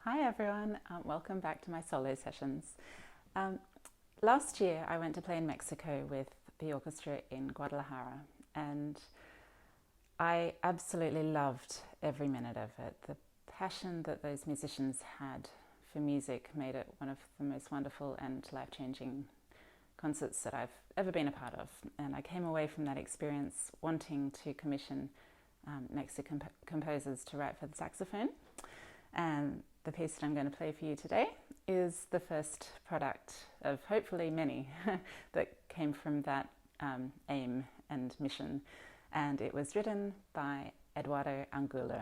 Hi everyone, welcome back to my solo sessions. Um, Last year I went to play in Mexico with the orchestra in Guadalajara, and I absolutely loved every minute of it. The passion that those musicians had for music made it one of the most wonderful and life-changing concerts that I've ever been a part of. And I came away from that experience wanting to commission Mexican composers to write for the saxophone. And the piece that I'm going to play for you today is the first product of hopefully many that came from that aim and mission. And it was written by Eduardo Angulo.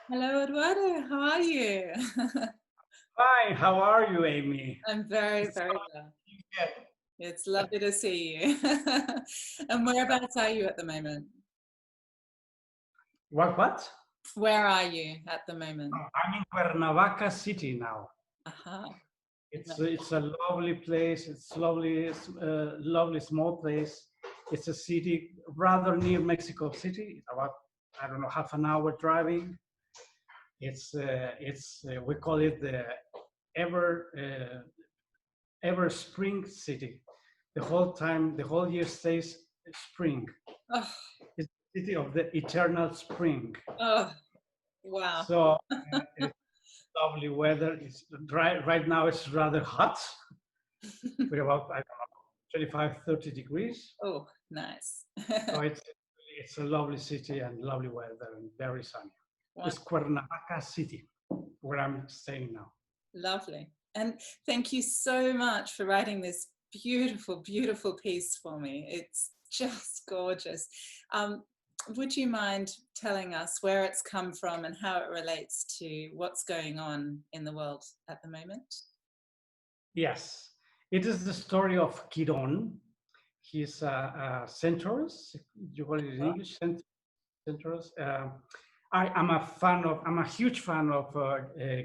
Hello, Eduardo. How are you? Fine. How are you, Amy? I'm very, It's very well. good. It's lovely to see you. And whereabouts are you at the moment? What? Where are you at the moment? I'm in Cuernavaca City now. Aha. It's a lovely place. It's lovely small place. It's a city rather near Mexico City. About I don't know half an hour driving. It's we call it the ever ever spring city. The whole year stays spring. Oh, It's the city of the eternal spring. oh, wow. So it's lovely weather. It's right now. It's rather hot. We're about I don't know 25, 30 degrees. Oh, nice. So it's a lovely city and lovely weather and very sunny. It's Wonderful. Cuernavaca City, where I'm staying now. Lovely. And thank you so much for writing this beautiful, beautiful piece for me. It's just gorgeous. Um, would you mind telling us where it's come from and how it relates to what's going on in the world at the moment? Yes, it is the story of Quirón. He's a centaurus. You call it in English, centaurus. I'm a huge fan of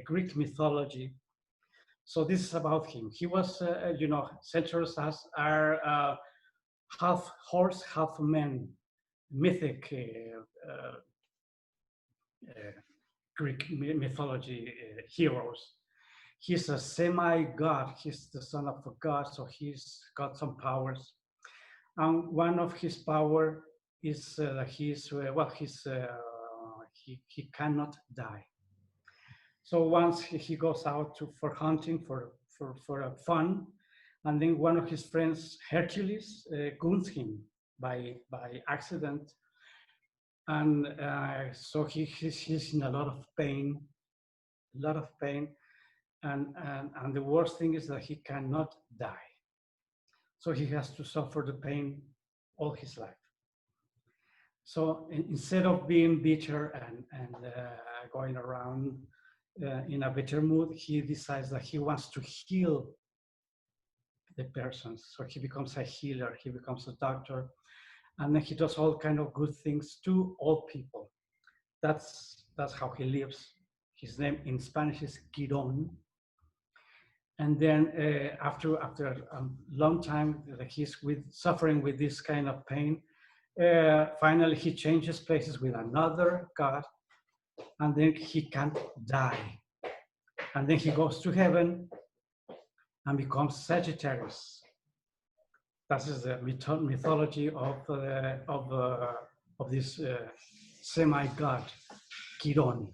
Greek mythology. So this is about him. He was, centaurs are half horse, half man, mythic uh, Greek mythology heroes. He's a semi-god. He's the son of a god, so he's got some powers. And one of his power is that he cannot die. So once he goes out for hunting for fun, and then one of his friends, Hercules, wounds him by accident, and so he's in a lot of pain, and the worst thing is that he cannot die. So he has to suffer the pain all his life. So instead of being bitter and going around in a better mood, he decides that he wants to heal the person. So he becomes a healer, he becomes a doctor, and then he does all kind of good things to all people. That's how he lives. His name in Spanish is Quirón. And then after a long time that he's suffering with this kind of pain, finally he changes places with another god, and then he can't die. And then he goes to heaven and becomes Sagittarius. That is the mythology of this semi-god, Quirón.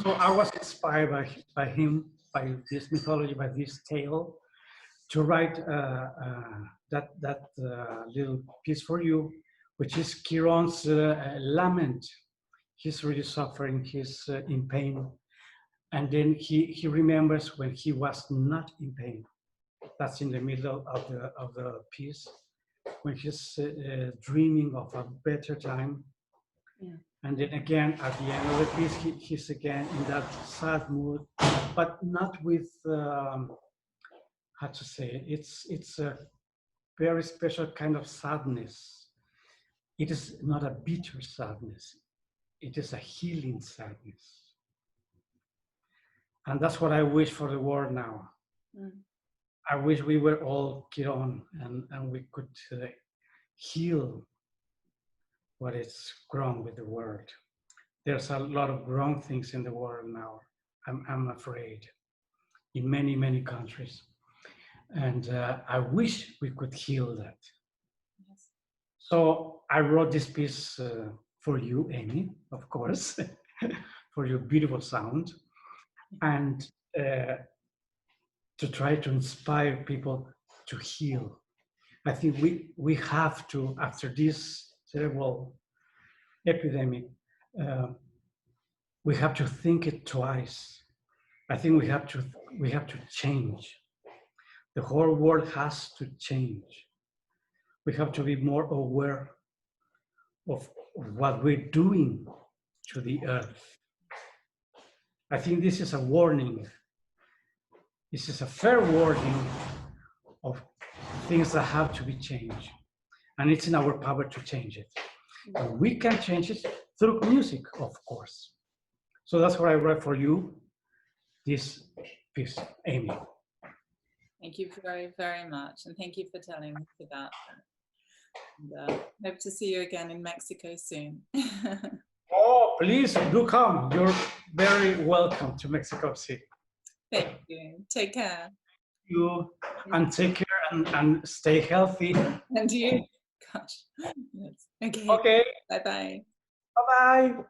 So I was inspired by him, by this mythology, by this tale, to write that little piece for you, which is Chiron's lament. He's really suffering, he's in pain. And then he remembers when he was not in pain. That's in the middle of the piece, when he's dreaming of a better time. Yeah. And then again, at the end of the piece, he's again in that sad mood, but not with, how to say, it's a very special kind of sadness. It is not a bitter sadness. It is a healing sadness. And that's what I wish for the world now. Mm. I wish we were all Quirón and we could heal what is wrong with the world. There's a lot of wrong things in the world now, I'm afraid, in many, many countries. And I wish we could heal that. Yes. So I wrote this piece for you, Amy, of course, for your beautiful sound, and to try to inspire people to heal. I think we have to, after this terrible epidemic, we have to think it twice. I think we have to change. The whole world has to change. We have to be more aware of what we're doing to the earth. I think this is a warning. This is a fair warning of things that have to be changed. And it's in our power to change it. And we can change it through music, of course. So that's what I wrote for you, this piece, Amy. Thank you very, very much. And thank you for telling us about that. And hope to see you again in Mexico soon. Oh, please do come. You're very welcome to Mexico City. Thank you. Take care. You and take care and stay healthy. And you. Gosh. Yes. Okay. Okay. Bye-bye. Bye-bye.